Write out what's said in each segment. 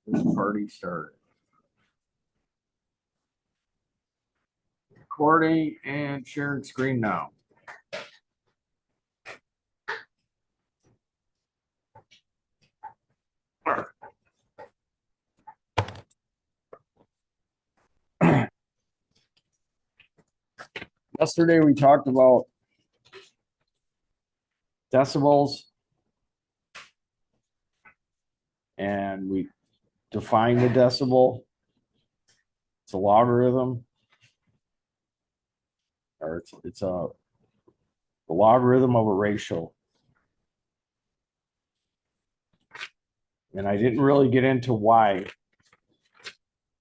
This party started. Recording and sharing screen now. Yesterday we talked about decibels and we defined the decibel. It's a logarithm, or it's the logarithm of a ratio. And I didn't really get into why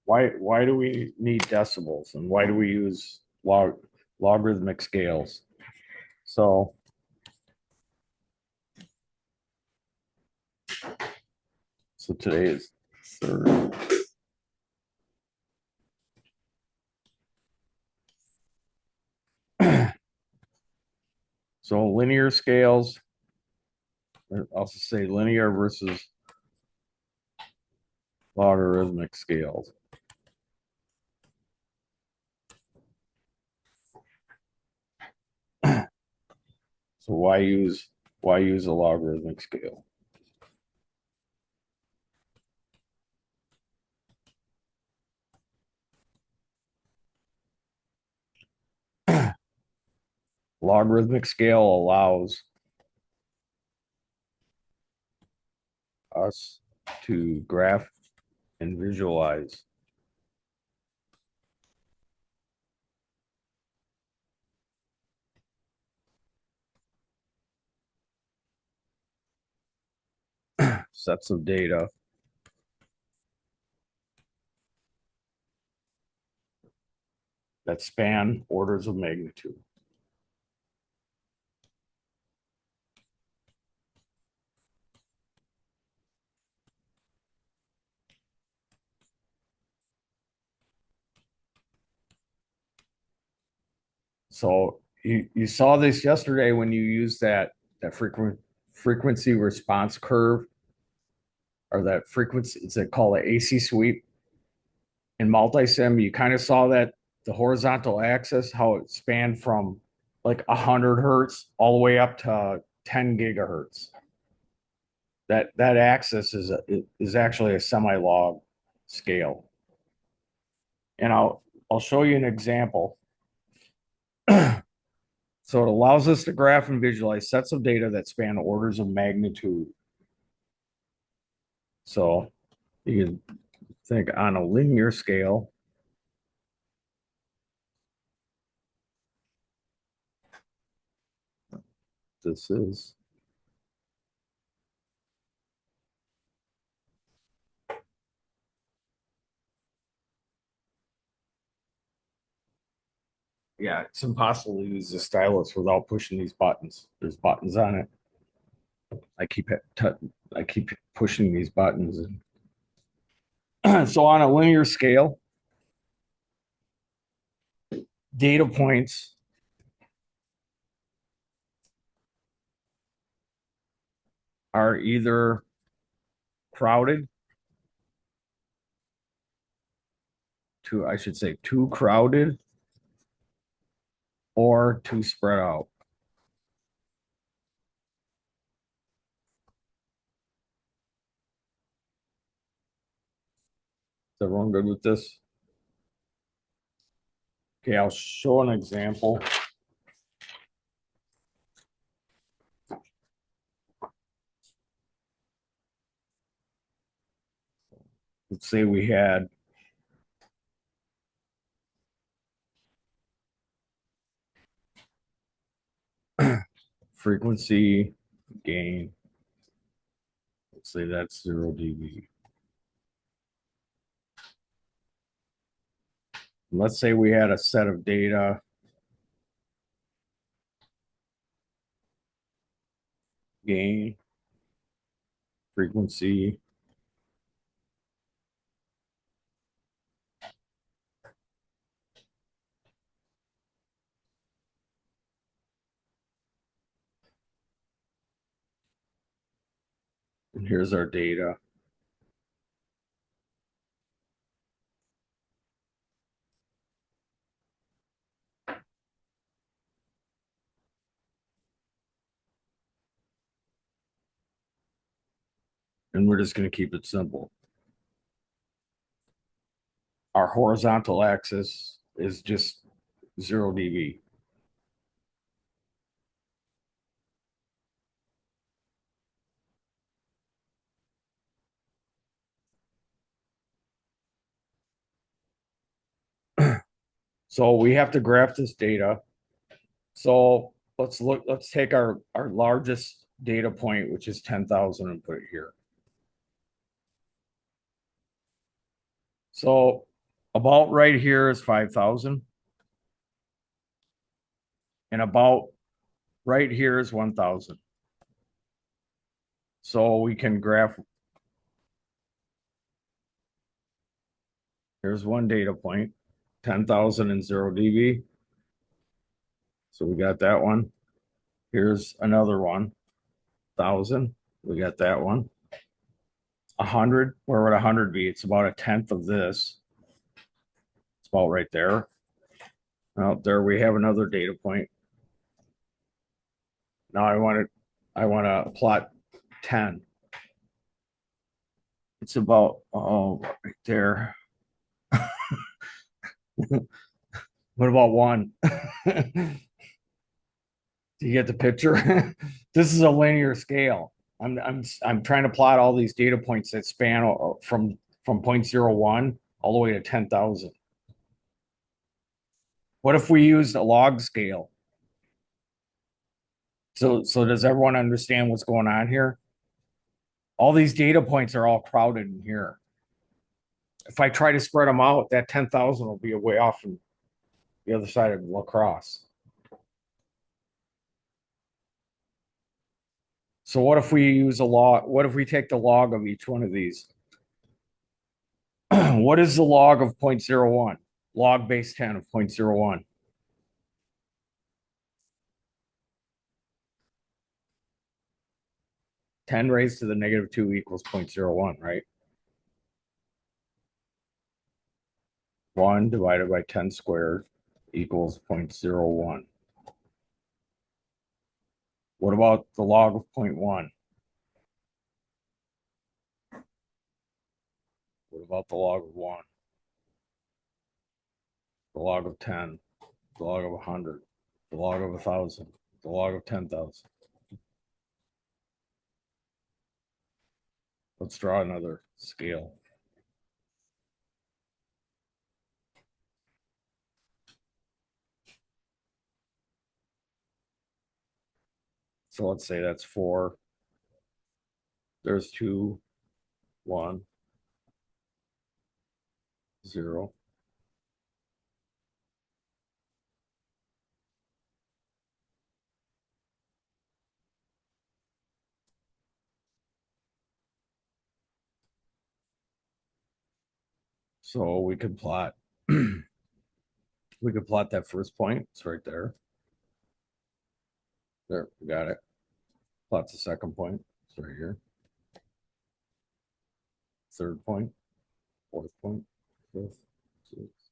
do we need decibels and why do we use logarithmic scales? So today is 3rd. So linear scales, or I'll just say linear versus logarithmic scales. So why use a logarithmic scale? Logarithmic scale allows us to graph and visualize sets of data that span orders of magnitude. So you saw this yesterday when you used that frequency response curve, or that frequency, it's called the AC sweep. In multisim, you kind of saw that the horizontal axis, how it spanned from like 100 hertz all the way up to 10 gigahertz. That axis is actually a semi-log scale. And I'll show you an example. So it allows us to graph and visualize sets of data that span orders of magnitude. So you can think on a linear scale, this is yeah, it's impossible to use the stylus without pushing these buttons. There's buttons on it. I keep pushing these buttons. And so on a linear scale, data points are either crowded I should say too crowded or too spread out. Is everyone good with this? Okay, I'll show an example. Let's say we had frequency, gain. Let's say that's 0 dB. Let's say we had a set of data gain, frequency, and here's our data. and we're just going to keep it simple. Our horizontal axis is just 0 dB. So we have to graph this data. So let's take our largest data point, which is 10,000, and put it here. So about right here is 5,000. And about right here is 1,000. So we can graph. Here's one data point, 10,000 and 0 dB. So we got that one. Here's another one, 1,000. We got that one. 100, where would 100 be? It's about a tenth of this. It's about right there. Out there we have another data point. Now I want to plot 10. It's about right there. What about 1? Do you get the picture? This is a linear scale. I'm trying to plot all these data points that span from 0.01 all the way to 10,000. What if we used a log scale? So does everyone understand what's going on here? All these data points are all crowded in here. If I try to spread them out, that 10,000 will be way off from the other side of La Crosse. So what if we use a log? What if we take the log of each one of these? What is the log of 0.01? Log base 10 of 0.01. 10 raised to the negative 2 equals 0.01, right? 1 divided by 10 squared equals 0.01. What about the log of 0.1? What about the log of 1? The log of 10, the log of 100, the log of 1,000, the log of 10,000. Let's draw another scale. So let's say that's 4. There's 2, 1, 0. So we could plot we could plot that first point. It's right there. There, we got it. Plot the second point. It's right here. Third point, fourth point, fifth, sixth,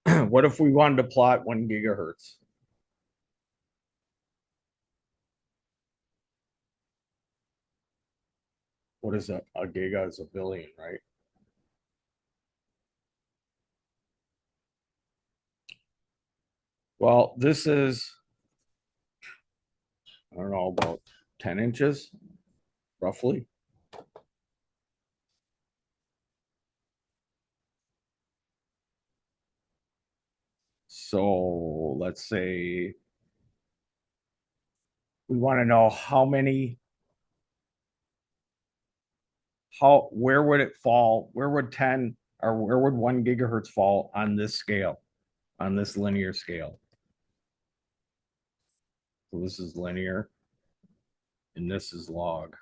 seventh. What if we wanted to plot 1 gigahertz? What is that? A giga is a billion, right? Well, this is, I don't know, about 10 inches, roughly. So let's say we want to know where would it fall? Where would 10 or where would 1 gigahertz fall on this scale, on this linear scale? So this is linear and this is log.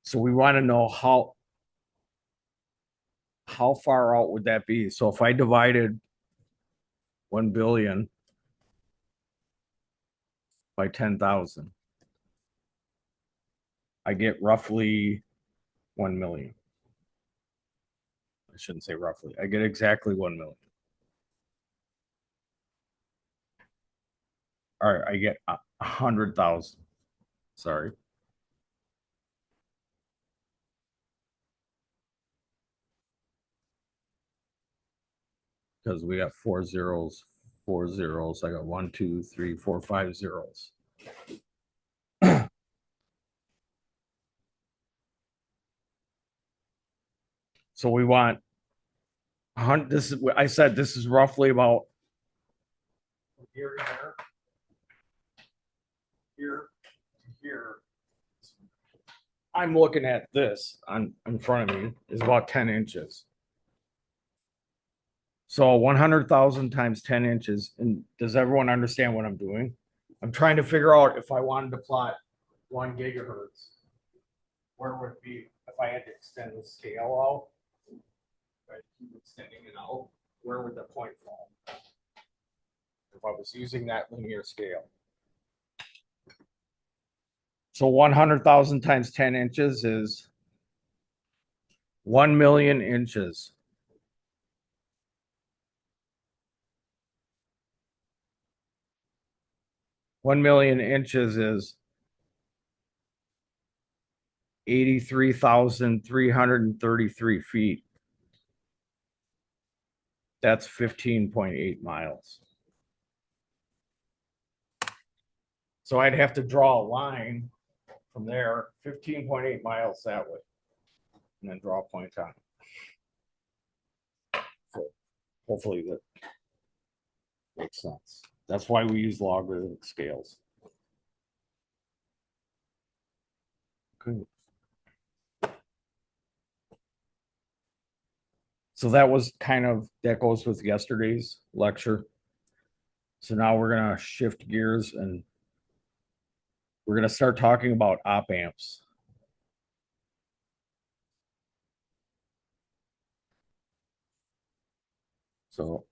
So we want to know how far out would that be? So if I divided 1 billion by 10,000, I get roughly 1 million. I shouldn't say roughly. I get exactly 1 million. All right, I get 100,000. Sorry. Because we got 4 zeros, 4 zeros. I got 1, 2, 3, 4, 5 zeros. So we want this is I said this is roughly about here to here to here. I'm looking at this on in front of me is about 10 inches. So 100,000 times 10 inches. And does everyone understand what I'm doing? I'm trying to figure out if I wanted to plot 1 gigahertz, where would it be if I had to extend the scale out? If I keep extending it out, where would the point fall? If I was using that linear scale. So 100,000 times 10 inches is 1 million inches. 1 million inches is 83,333 feet. That's 15.8 miles. So I'd have to draw a line from there, 15.8 miles that way, and then draw a point on it. So hopefully that makes sense. That's why we use logarithmic scales. Okay. So that was that goes with yesterday's lecture. So now we're going to shift gears and we're going to start talking about op amps. So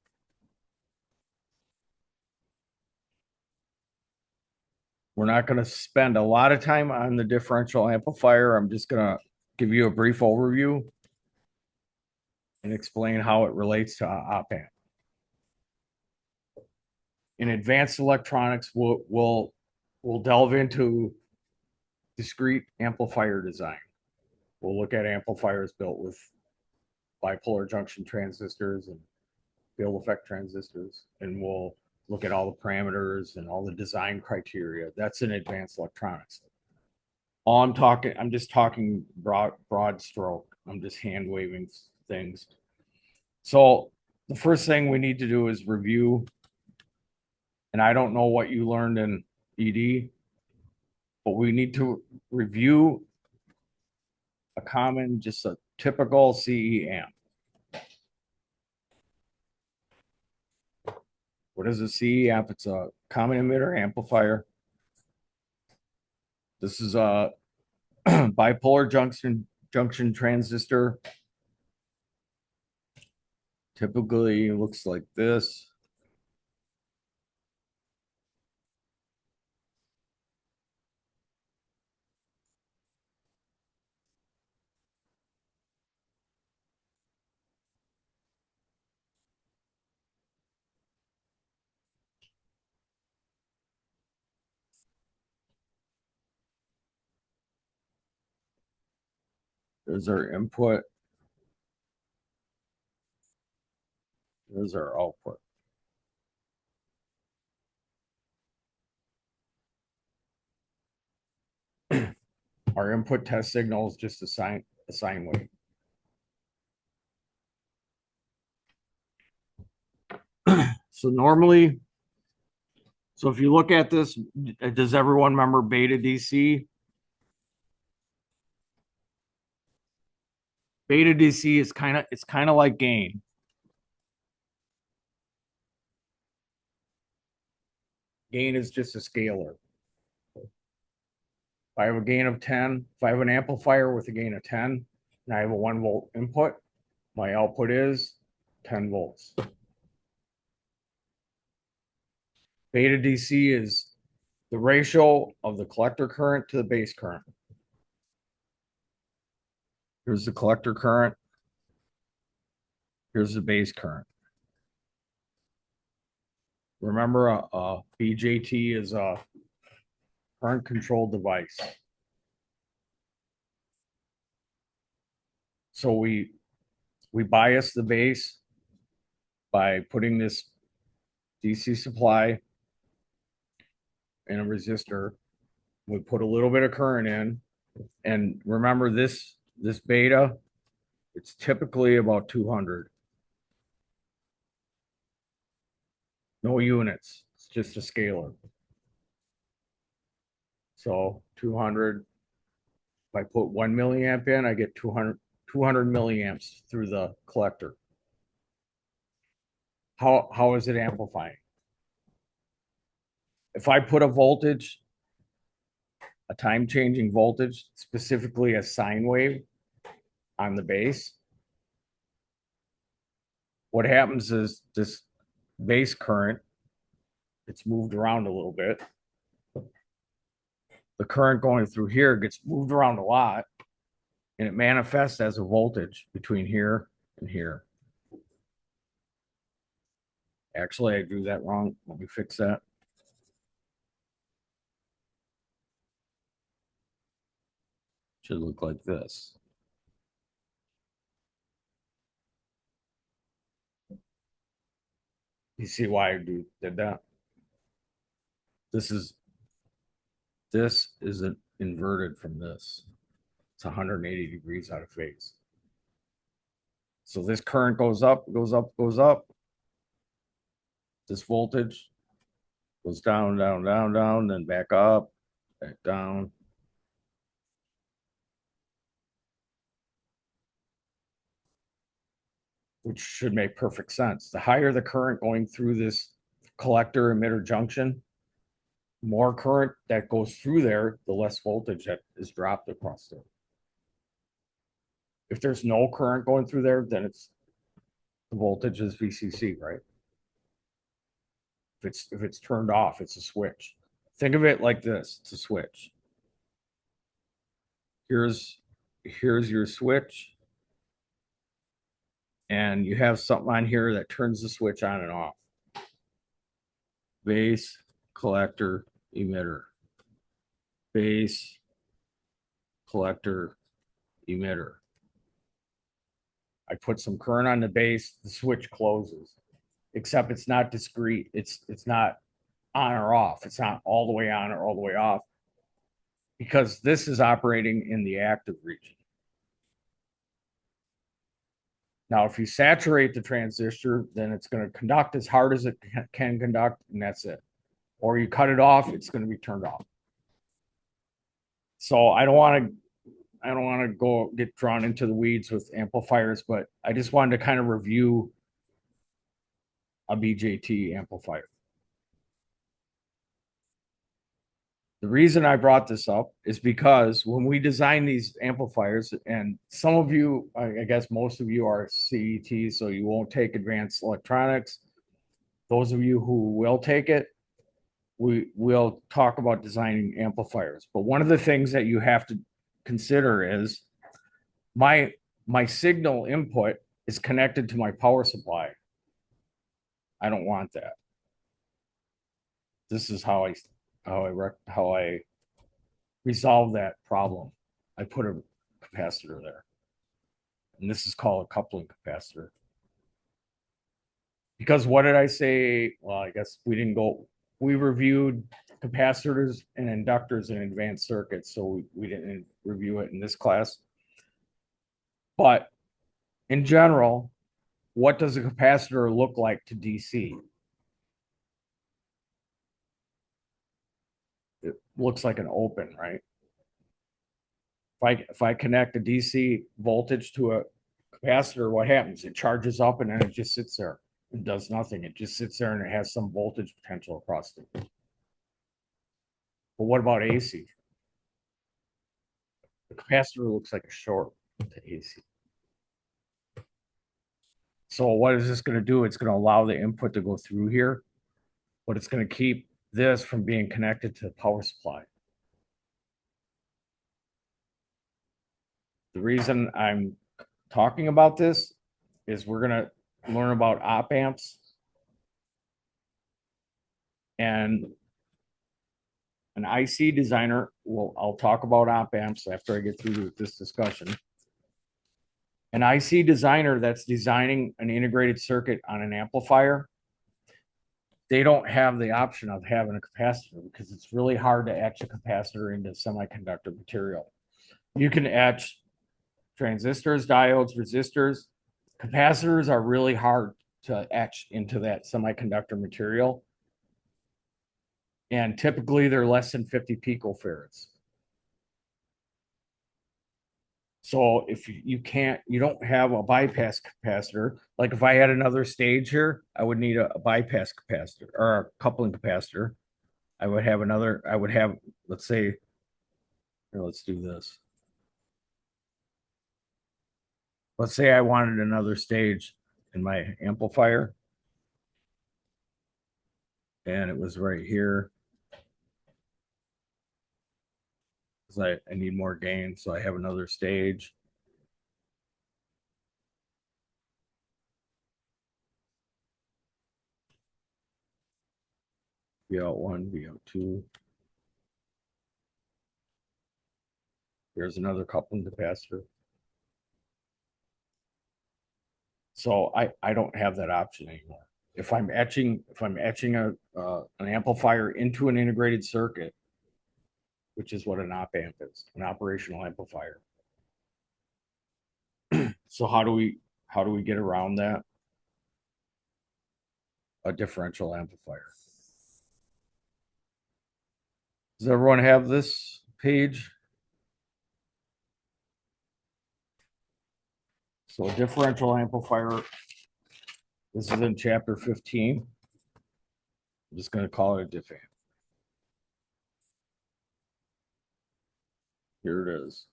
we're not going to spend a lot of time on the differential amplifier. I'm just going to give you a brief overview and explain how it relates to op amp. In advanced electronics, we'll delve into discrete amplifier design. We'll look at amplifiers built with bipolar junction transistors and field effect transistors, and we'll look at all the parameters and all the design criteria. That's in advanced electronics. I'm just talking broad stroke. I'm just hand waving things. So the first thing we need to do is review, and I don't know what you learned in ED, but we need to review just a typical CE amp. What is a CE amp? It's a common emitter amplifier. This is a bipolar junction transistor. Typically looks like this. There's our input. There's our output. Our input test signal is just a sine wave. So normally, if you look at this, does everyone remember beta DC? Beta DC is it's kind of like gain. Gain is just a scalar. If I have a gain of 10, if I have an amplifier with a gain of 10, and I have a 1 volt input, my output is 10 volts. Beta DC is the ratio of the collector current to the base current. Here's the collector current. Here's the base current. Remember, a BJT is a current control device. So we bias the base by putting this DC supply in a resistor. We put a little bit of current in, and remember this beta, it's typically about 200. No units, it's just a scalar. So 200, if I put 1 milliamp in, I get 200 milliamps through the collector. How is it amplifying? If I put a voltage, a time changing voltage, specifically a sine wave on the base, what happens is this base current, it's moved around a little bit. The current going through here gets moved around a lot, and it manifests as a voltage between here and here. Actually, I drew that wrong. Let me fix that. Should look like this. You see why I did that? This is inverted from this. It's 180 degrees out of phase. So this current goes up, goes up, goes up. This voltage goes down, down, down, down, then back up, back down. Which should make perfect sense. The higher the current going through this collector emitter junction, more current that goes through there, the less voltage that is dropped across there. If there's no current going through there, then the voltage is VCC, right? If it's turned off, it's a switch. Think of it like this: it's a switch. Here's your switch, and you have something on here that turns the switch on and off. Base, collector, emitter. Base, collector, emitter. I put some current on the base, the switch closes. Except it's not discrete. It's not on or off. It's not all the way on or all the way off, because this is operating in the active region. Now, if you saturate the transistor, then it's going to conduct as hard as it can conduct, and that's it. Or you cut it off, it's going to be turned off. So I don't want to go get drawn into the weeds with amplifiers, but I just wanted to kind of review a BJT amplifier. The reason I brought this up is because when we design these amplifiers, and some of you, I guess most of you are CET, so you won't take advanced electronics. Those of you who will take it, we will talk about designing amplifiers. But one of the things that you have to consider is my signal input is connected to my power supply. I don't want that. This is how I resolve that problem. I put a capacitor there, and this is called a coupling capacitor. Because what did I say? Well, I guess we reviewed capacitors and inductors in advanced circuits, so we didn't review it in this class. But in general, what does a capacitor look like to DC? It looks like an open, right? If I connect a DC voltage to a capacitor, what happens? It charges up and then it just sits there. It does nothing. It just sits there and it has some voltage potential across it. But what about AC? The capacitor looks like a short to AC. So what is this going to do? It's going to allow the input to go through here, but it's going to keep this from being connected to the power supply. The reason I'm talking about this is we're going to learn about op amps, and an IC designer I'll talk about op amps after I get through with this discussion. An IC designer that's designing an integrated circuit on an amplifier, they don't have the option of having a capacitor because it's really hard to etch a capacitor into semiconductor material. You can etch transistors, diodes, resistors. Capacitors are really hard to etch into that semiconductor material. And typically they're less than 50 picofarads. So if you don't have a bypass capacitor, like if I had another stage here, I would need a bypass capacitor or a coupling capacitor. I would have, let's say, here, let's do this. Let's say I wanted another stage in my amplifier, and it was right here because I need more gain, so I have another stage. VO1, VO2. Here's another coupling capacitor. So I don't have that option anymore. If I'm etching an amplifier into an integrated circuit, which is what an op amp is, an operational amplifier. So how do we get around that? A differential amplifier. Does everyone have this page? So a differential amplifier, this is in chapter 15. I'm just going to call it a diff amp. Here it is.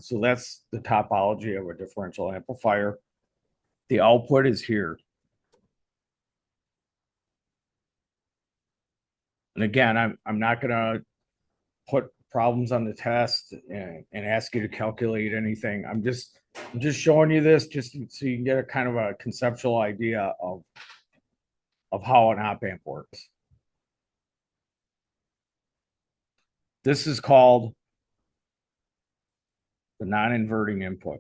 So that's the topology of a differential amplifier. The output is here. And again, I'm not going to put problems on the test and ask you to calculate anything. I'm just showing you this just so you can get a kind of a conceptual idea of how an op amp works. This is called the non-inverting input.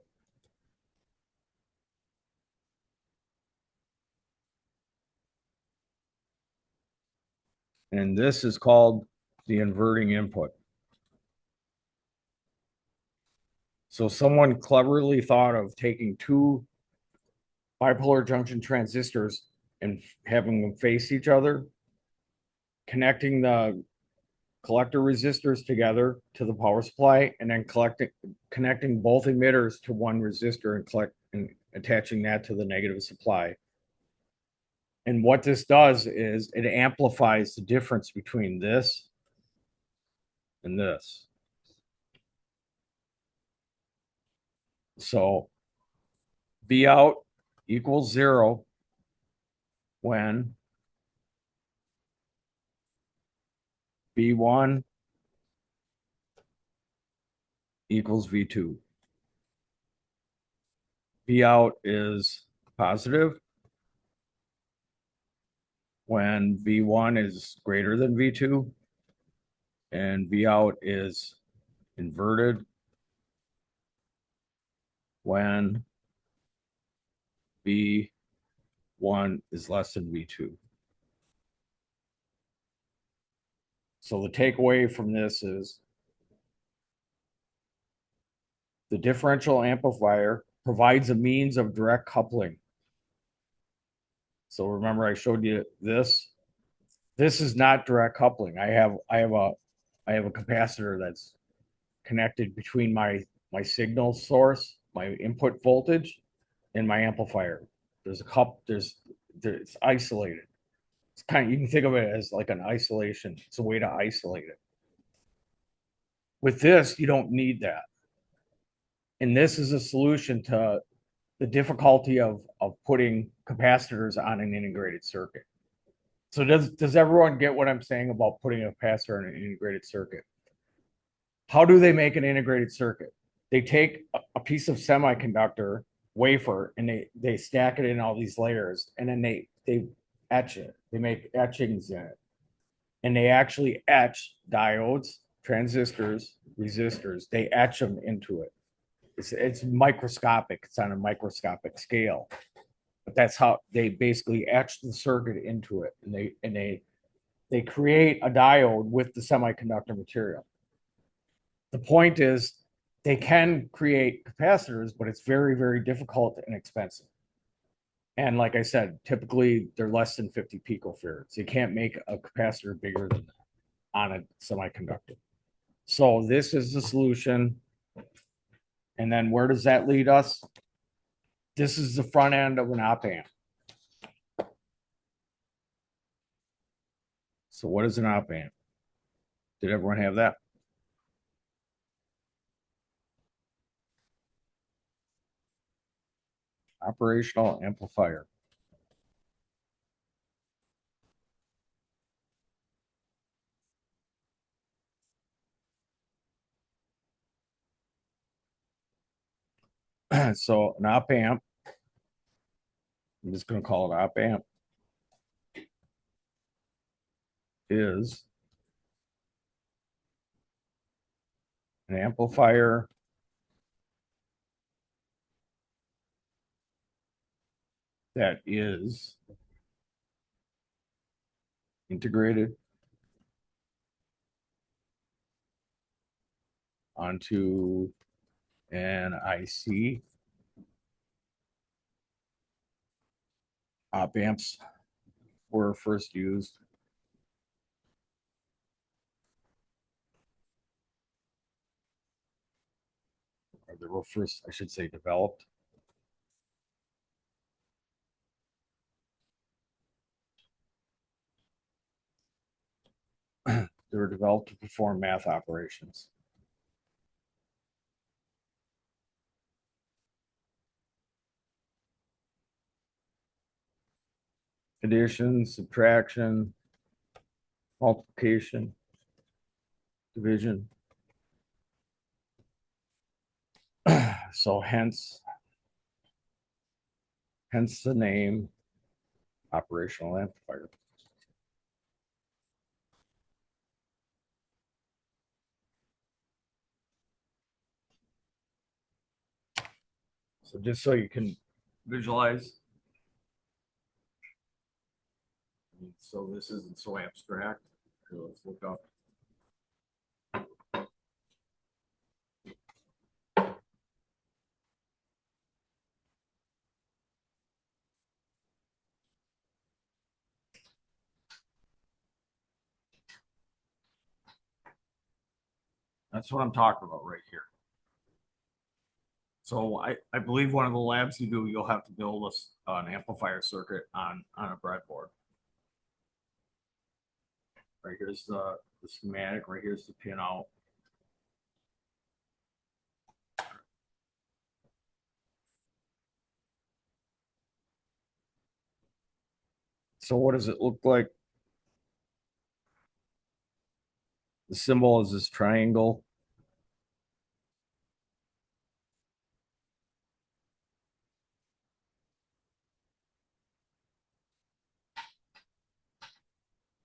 And this is called the inverting input. So someone cleverly thought of taking two bipolar junction transistors and having them face each other, connecting the collector resistors together to the power supply, and then connecting both emitters to one resistor and attaching that to the negative supply. And what this does is it amplifies the difference between this and this. So V out equals 0 when V1 equals V2. V out is positive when V1 is greater than V2, and V out is inverted when V1 V1 is less than V2. So the takeaway from this is the differential amplifier provides a means of direct coupling. So remember I showed you this. This is not direct coupling. I have a capacitor that's connected between my signal source, my input voltage, and my amplifier. There's a cup. It's isolated. It's kind of, you can think of it as like an isolation. It's a way to isolate it. With this, you don't need that. And this is a solution to the difficulty of putting capacitors on an integrated circuit. So does everyone get what I'm saying about putting a capacitor on an integrated circuit? How do they make an integrated circuit? They take a piece of semiconductor wafer and they stack it in all these layers, and then they etch it. They make etchings in it, and they actually etch diodes, transistors, resistors. They etch them into it. It's microscopic. It's on a microscopic scale, but that's how they basically etch the circuit into it, and they create a diode with the semiconductor material. The point is they can create capacitors, but it's very, very difficult and expensive. And like I said, typically they're less than 50 picofarads. You can't make a capacitor bigger than that on a semiconductor. So this is the solution. And then where does that lead us? This is the front end of an op amp. So what is an op amp? Did everyone have that? Operational amplifier. So an op amp, I'm just going to call it op amp, is an amplifier that is integrated onto an IC. Op amps were first used or they were first, I should say, developed. They were developed to perform math operations. Addition, subtraction, multiplication, division. So hence the name operational amplifier. So just so you can visualize. So this isn't so abstract. So let's look up. That's what I'm talking about right here. So I believe one of the labs you do, you'll have to build an amplifier circuit on a breadboard. Right here's the schematic, right here's the pin out. So what does it look like? The symbol is this triangle.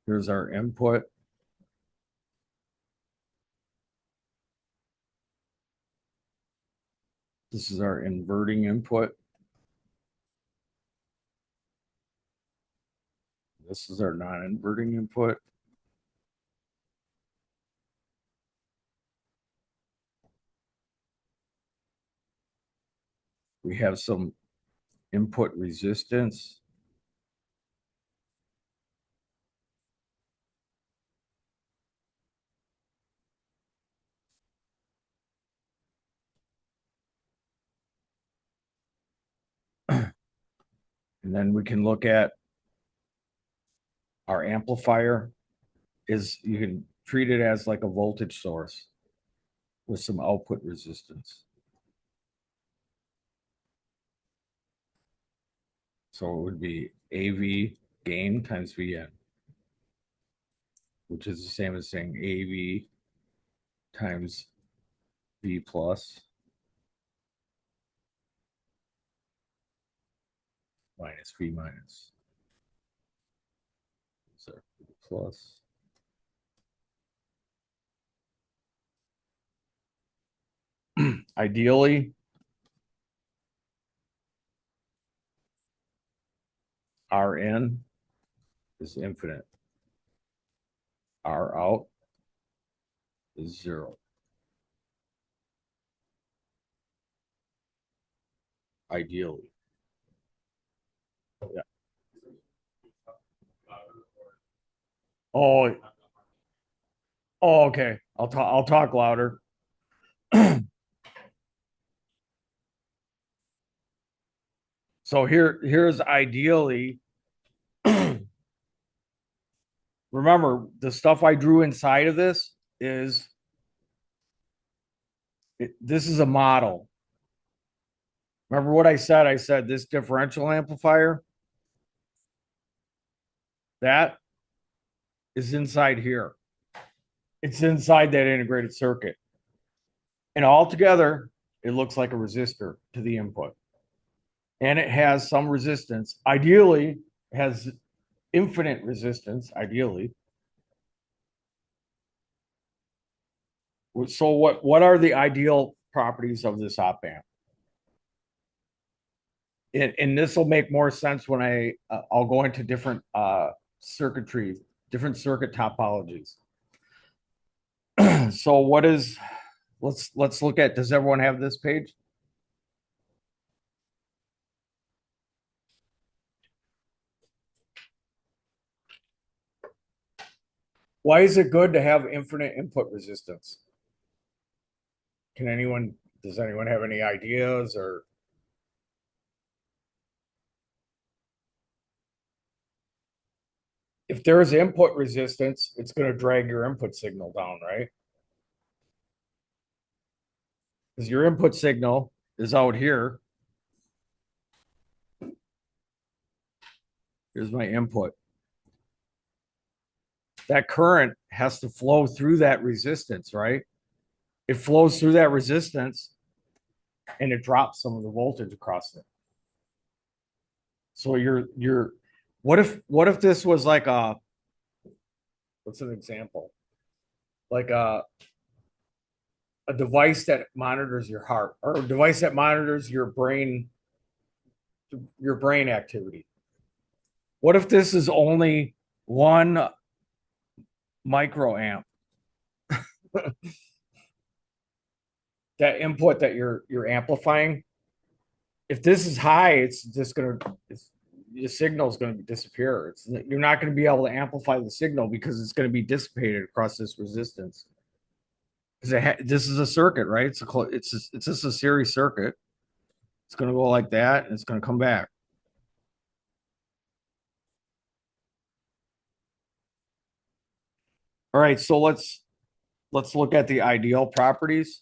Here's our input. This is our inverting input. This is our non-inverting input. We have some input resistance. And then we can look at our amplifier. Is you can treat it as like a voltage source with some output resistance. So it would be AV gain times VN, which is the same as saying AV times V plus minus V minus. So V plus. Ideally, Rn is infinite. R out is 0. Ideally. Yeah. Oh, okay. I'll talk louder. So here's ideally. Remember, the stuff I drew inside of this is this is a model. Remember what I said? I said this differential amplifier, that is inside here. It's inside that integrated circuit. And altogether, it looks like a resistor to the input. And it has some resistance. Ideally, it has infinite resistance, ideally. So what are the ideal properties of this op amp? And this will make more sense when I'll go into different circuitry, different circuit topologies. So what is, let's look at, does everyone have this page? Why is it good to have infinite input resistance? Does anyone have any ideas? Or if there is input resistance, it's going to drag your input signal down, right? Because your input signal is out here. Here's my input. That current has to flow through that resistance, right? It flows through that resistance and it drops some of the voltage across it. So what if this was like what's an example? Like a device that monitors your heart, or a device that monitors your brain activity. What if this is only 1 microamp? That input that you're amplifying, if this is high, it's just gonna the signal is going to disappear. You're not going to be able to amplify the signal because it's going to be dissipated across this resistance. Because this is a circuit, right? It's just a series circuit. It's going to go like that, and it's going to come back. All right, so let's look at the ideal properties.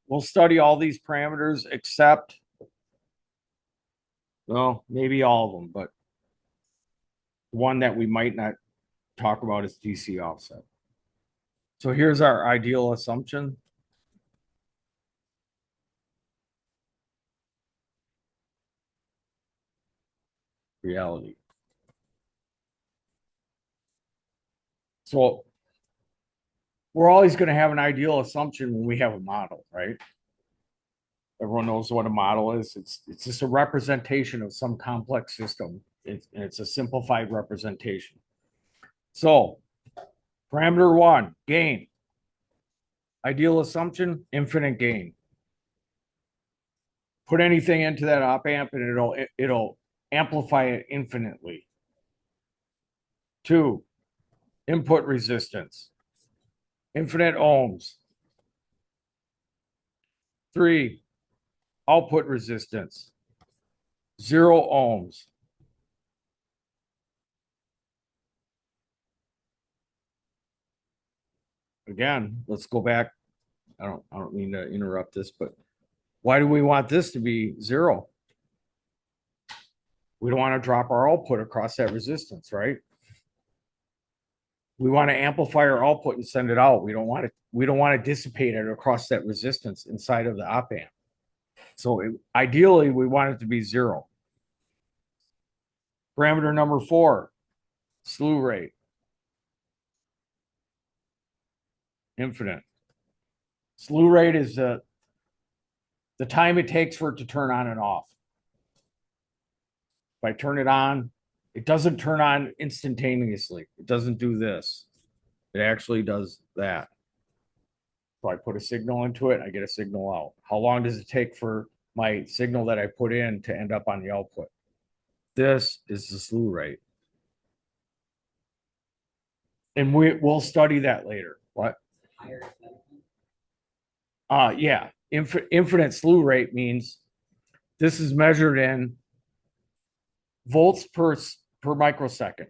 We'll study all these parameters except, well, maybe all of them, but one that we might not talk about is DC offset. So here's our ideal assumption. Reality. So we're always going to have an ideal assumption when we have a model, right? Everyone knows what a model is. It's just a representation of some complex system. It's a simplified representation. So parameter one, gain. Ideal assumption, infinite gain. Put anything into that op amp and it'll amplify it infinitely. Two, input resistance, infinite ohms. Three, output resistance, 0 ohms. Again, let's go back. I don't mean to interrupt this, but why do we want this to be 0? We don't want to drop our output across that resistance, right? We want to amplify our output and send it out. We don't want to dissipate it across that resistance inside of the op amp. So ideally, we want it to be 0. Parameter number 4, slew rate, infinite. Slew rate is the time it takes for it to turn on and off. If I turn it on, it doesn't turn on instantaneously. It doesn't do this. It actually does that. So I put a signal into it, I get a signal out. How long does it take for my signal that I put in to end up on the output? This is the slew rate. And we'll study that later. What? Yeah. Infinite slew rate means this is measured in volts per microsecond.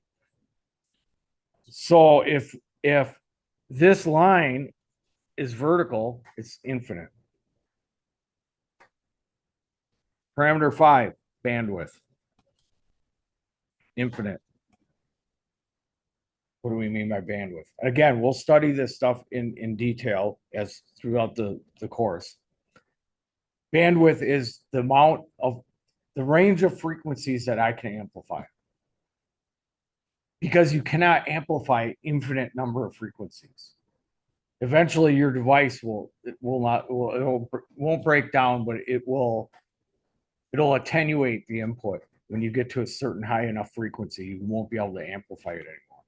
So if this line is vertical, it's infinite. Parameter 5, bandwidth, infinite. What do we mean by bandwidth? Again, we'll study this stuff in detail as throughout the course. Bandwidth is the amount of the range of frequencies that I can amplify. Because you cannot amplify infinite number of frequencies. Eventually your device won't break down, but it'll attenuate the input. When you get to a certain high enough frequency, you won't be able to amplify it anymore.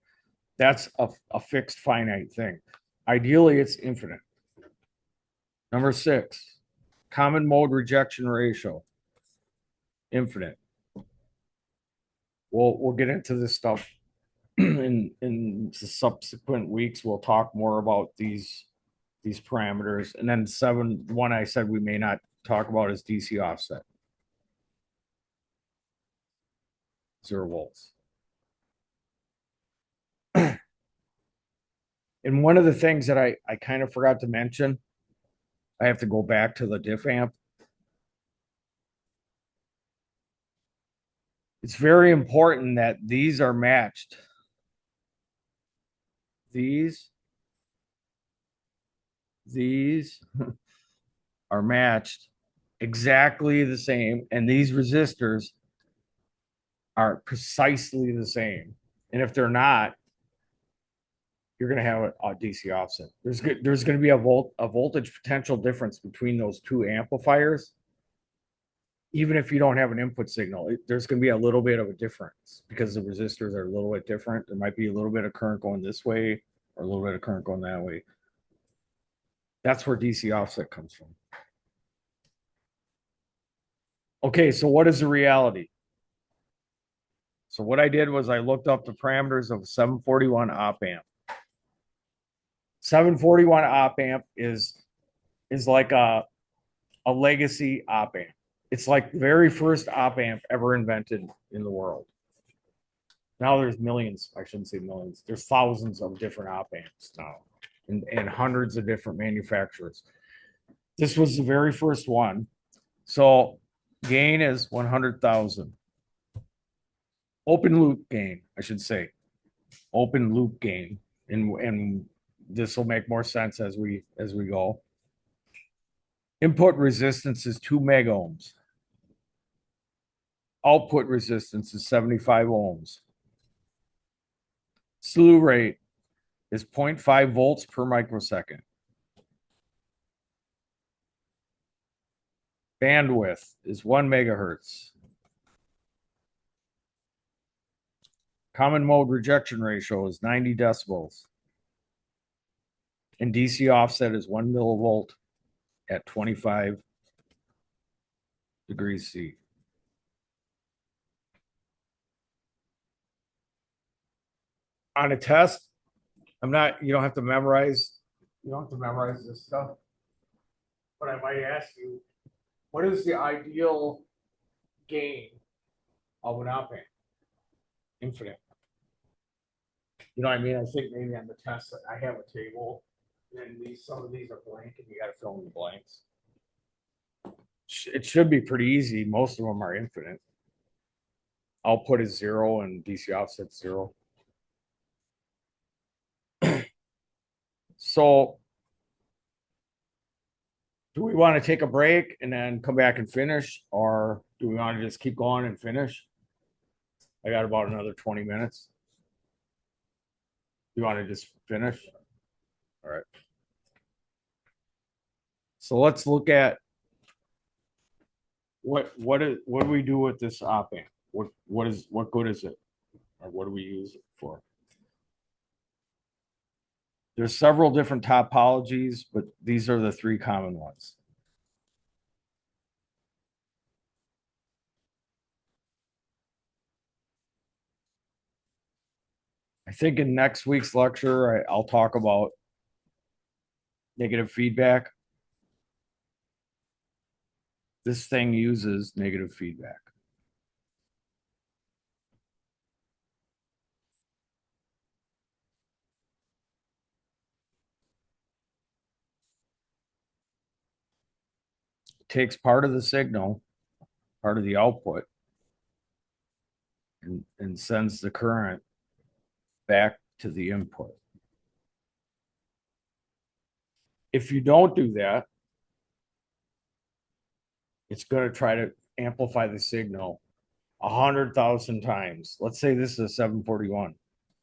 That's a fixed finite thing. Ideally, it's infinite. Number 6, common mode rejection ratio, infinite. We'll get into this stuff in the subsequent weeks. We'll talk more about these parameters. And then 7.1 I said we may not talk about is DC offset. 0 volts. And one of the things that I kind of forgot to mention, I have to go back to the diff amp. It's very important that these are matched. These are matched exactly the same, and these resistors are precisely the same. And if they're not, you're going to have a DC offset. There's going to be a voltage potential difference between those two amplifiers. Even if you don't have an input signal, there's going to be a little bit of a difference because the resistors are a little bit different. There might be a little bit of current going this way or a little bit of current going that way. That's where DC offset comes from. Okay, so what is the reality? So what I did was I looked up the parameters of 741 op amp. 741 op amp is like a legacy op amp. It's like the very first op amp ever invented in the world. Now there's millions, I shouldn't say millions, there's thousands of different op amps now and hundreds of different manufacturers. This was the very first one. So gain is 100,000. Open loop gain, I should say. Open loop gain. And this will make more sense as we go. Input resistance is 2 mega ohms. Output resistance is 75 ohms. Slew rate is 0.5 volts per microsecond. Bandwidth is 1 megahertz. Common mode rejection ratio is 90 decibels. And DC offset is 1 millivolt at 25 degrees C. On a test, you don't have to memorize this stuff. But I might ask you, what is the ideal gain of an op amp? Infinite. You know what I mean? I think maybe on the test I have a table, and some of these are blank, and you got to fill in the blanks. It should be pretty easy. Most of them are infinite. Output is 0 and DC offset 0. So do we want to take a break and then come back and finish, or do we want to just keep going and finish? I got about another 20 minutes. You want to just finish? All right. So let's look at what do we do with this op amp? What good is it? Or what do we use it for? There's several different topologies, but these are the 3 common ones. I think in next week's lecture, I'll talk about negative feedback. This thing uses negative feedback. It takes part of the signal, part of the output, and sends the current back to the input. If you don't do that, it's going to try to amplify the signal 100,000 times. Let's say this is a 741.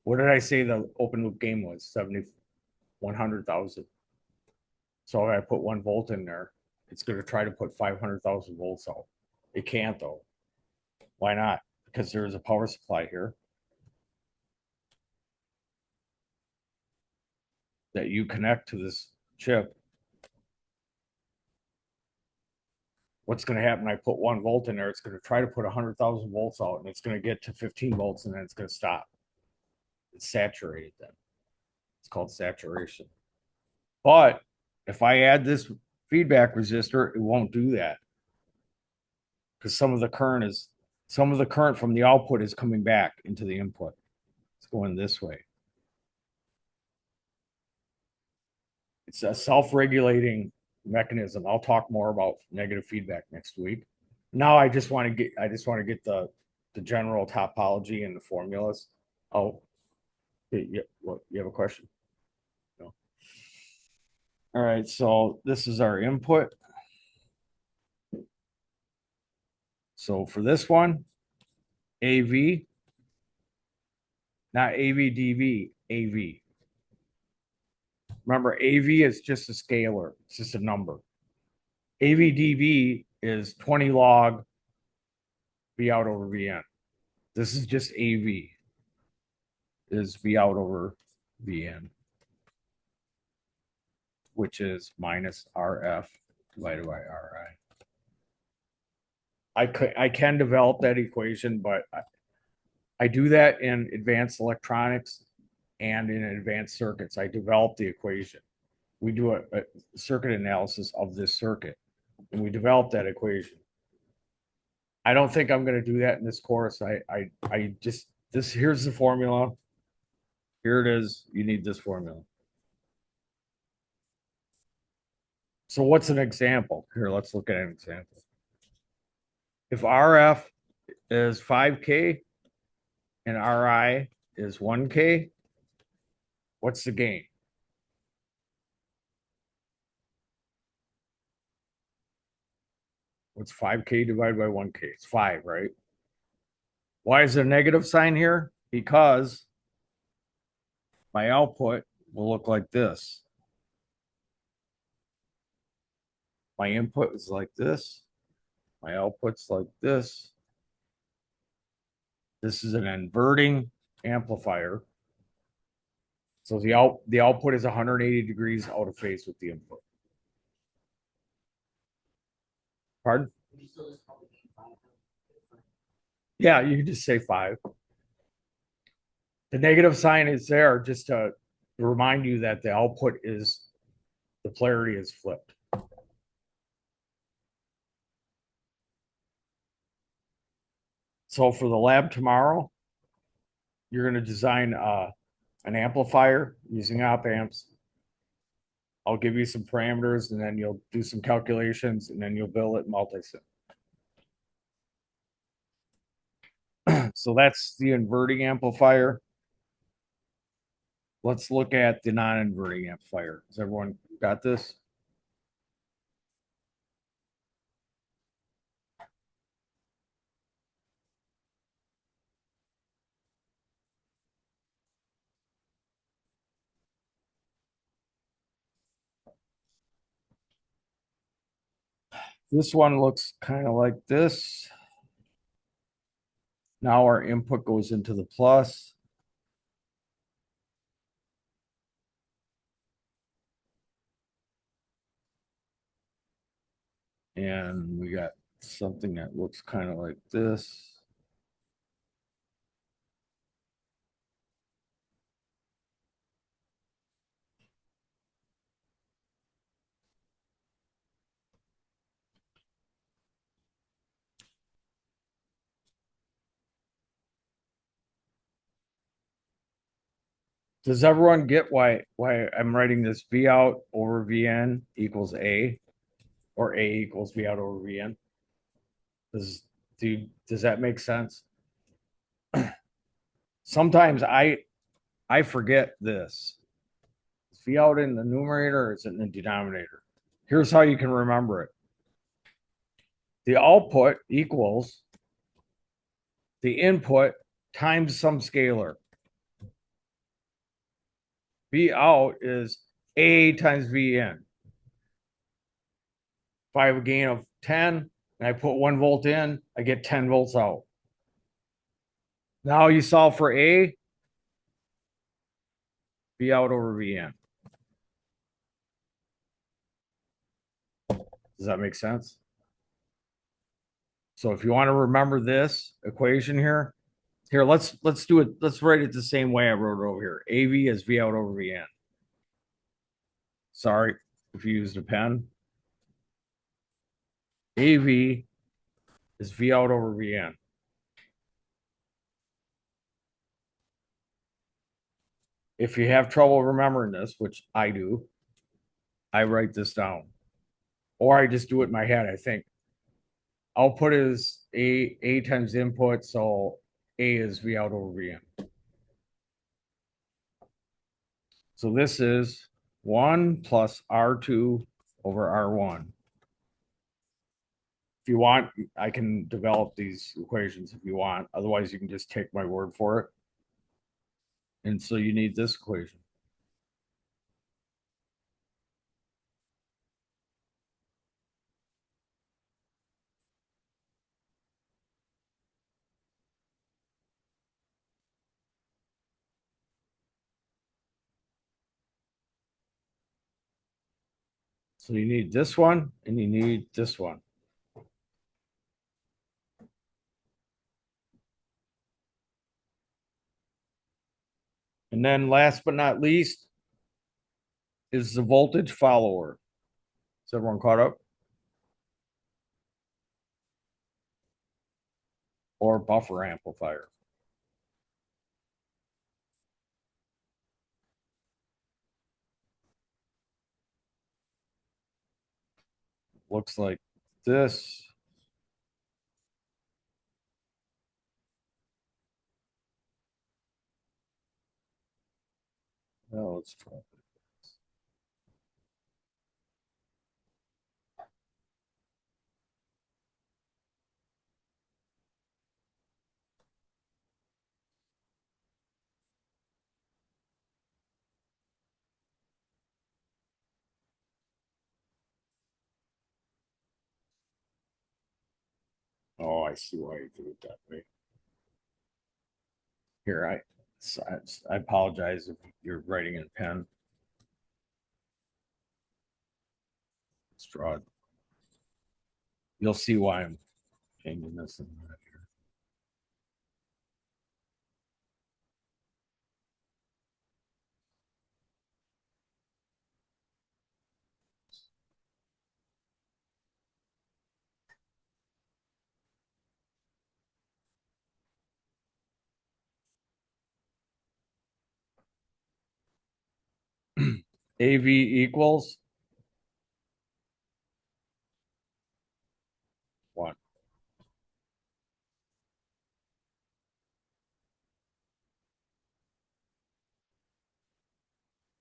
What did I say the open loop gain was? 100,000. So if I put 1 volt in there, it's going to try to put 500,000 volts out. It can't though. Why not? Because there's a power supply here that you connect to this chip. What's going to happen? I put 1 volt in there. It's going to try to put 100,000 volts out, and it's going to get to 15 volts, and then it's going to stop. It's saturated then. It's called saturation. But if I add this feedback resistor, it won't do that, because some of the current from the output is coming back into the input. It's going this way. It's a self-regulating mechanism. I'll talk more about negative feedback next week. Now I just want to get the general topology and the formulas. Oh, you have a question? No. All right, so this is our input. So for this one, AV, not AVDV, AV. Remember, AV is just a scalar. It's just a number. AVDV is 20 log V out over VN. This is just AV. Is V out over VN, which is minus RF divided by RI. I can develop that equation, but I do that in advanced electronics and in advanced circuits. I develop the equation. We do a circuit analysis of this circuit, and we develop that equation. I don't think I'm going to do that in this course. Here's the formula. Here it is. You need this formula. So what's an example? Here, let's look at an example. If RF is 5K and RI is 1K, what's the gain? What's 5K divided by 1K? It's 5, right? Why is there a negative sign here? Because my output will look like this. My input is like this. My output's like this. This is an inverting amplifier. So the output is 180 degrees out of phase with the input. Pardon? Yeah, you can just say 5. The negative sign is there just to remind you that the output is, the polarity is flipped. So for the lab tomorrow, you're going to design an amplifier using op amps. I'll give you some parameters and then you'll do some calculations and then you'll build it multi-sim. So that's the inverting amplifier. Let's look at the non-inverting amplifier. Has everyone got this? This one looks kind of like this. Now our input goes into the plus. And we got something that looks kind of like this. Does everyone get why I'm writing this V out over VN equals A, or A equals V out over VN? Does that make sense? Sometimes I forget this. Is V out in the numerator or is it in the denominator? Here's how you can remember it. The output equals the input times some scalar. V out is A times V in. If I have a gain of 10 and I put 1 volt in, I get 10 volts out. Now you solve for A, V out over V in. Does that make sense? So if you want to remember this equation here, let's do it. Let's write it the same way I wrote it over here. AV is V out over V in. Sorry if you used a pen. AV is V out over V in. If you have trouble remembering this, which I do, I write this down. Or I just do it in my head, I think. Output is A times input, so A is V out over V in. So this is 1 plus R2 over R1. If you want, I can develop these equations if you want. Otherwise, you can just take my word for it. And so you need this equation. So you need this one and you need this one. And then last but not least is the voltage follower. Is everyone caught up? Or buffer amplifier. Looks like this. Now let's try. Oh, I see why you do it that way. Here, I apologize if you're writing in pen. Let's draw it. You'll see why I'm changing this in a minute here. AV equals 1.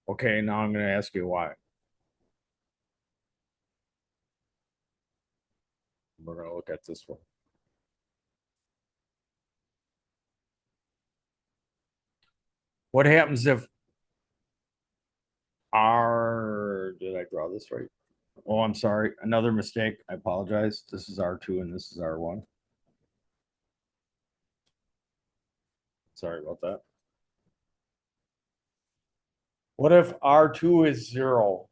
Okay, now I'm going to ask you why. We're going to look at this one. What happens if R, did I draw this right? Oh, I'm sorry. Another mistake. I apologize. This is R2 and this is R1. Sorry about that. What if R2 is 0?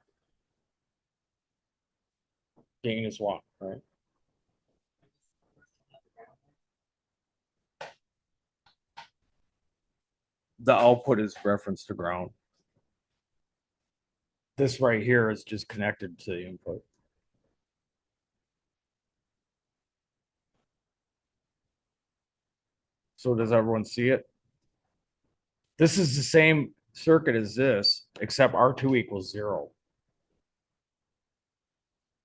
Gain is 1, right? The output is referenced to ground. This right here is just connected to the input. So does everyone see it? This is the same circuit as this, except R2 equals 0.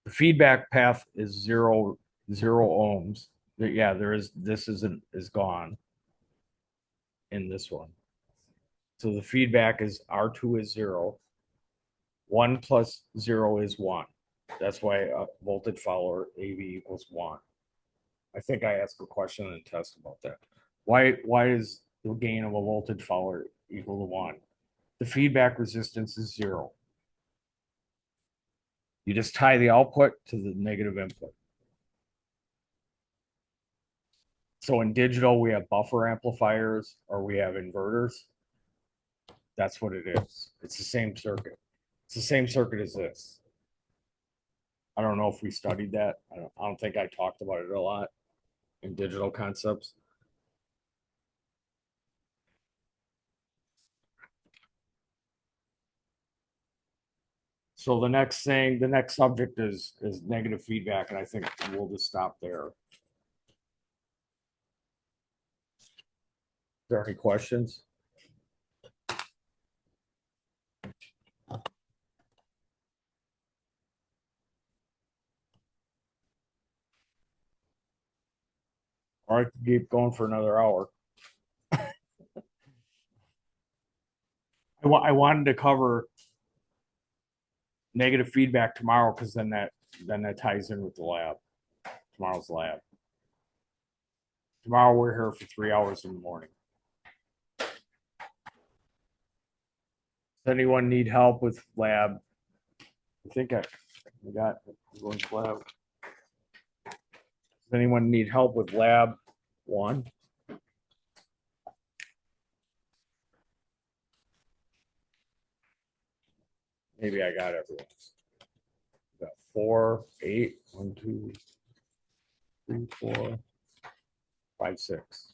The feedback path is 0 ohms. Yeah, this is gone in this one. So the feedback is R2 is 0. 1 plus 0 is 1. That's why a voltage follower AV equals 1. I think I asked a question in the test about that. Why is the gain of a voltage follower equal to 1? The feedback resistance is 0. You just tie the output to the negative input. So in digital, we have buffer amplifiers or we have inverters. That's what it is. It's the same circuit. It's the same circuit as this. I don't know if we studied that. I don't think I talked about it a lot in digital concepts. So the next subject is negative feedback, and I think we'll just stop there. Is there any questions? Or I could keep going for another hour. I wanted to cover negative feedback tomorrow because then that ties in with the lab. Tomorrow's lab. Tomorrow we're here for 3 hours in the morning. Does anyone need help with lab? I think I got going to lab. Does anyone need help with lab 1? Maybe I got everyone. Got 4, 8, 1, 2, 3, 4, 5, 6.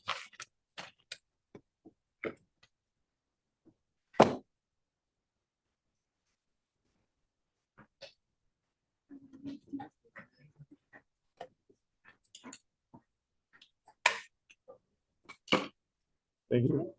Thank you.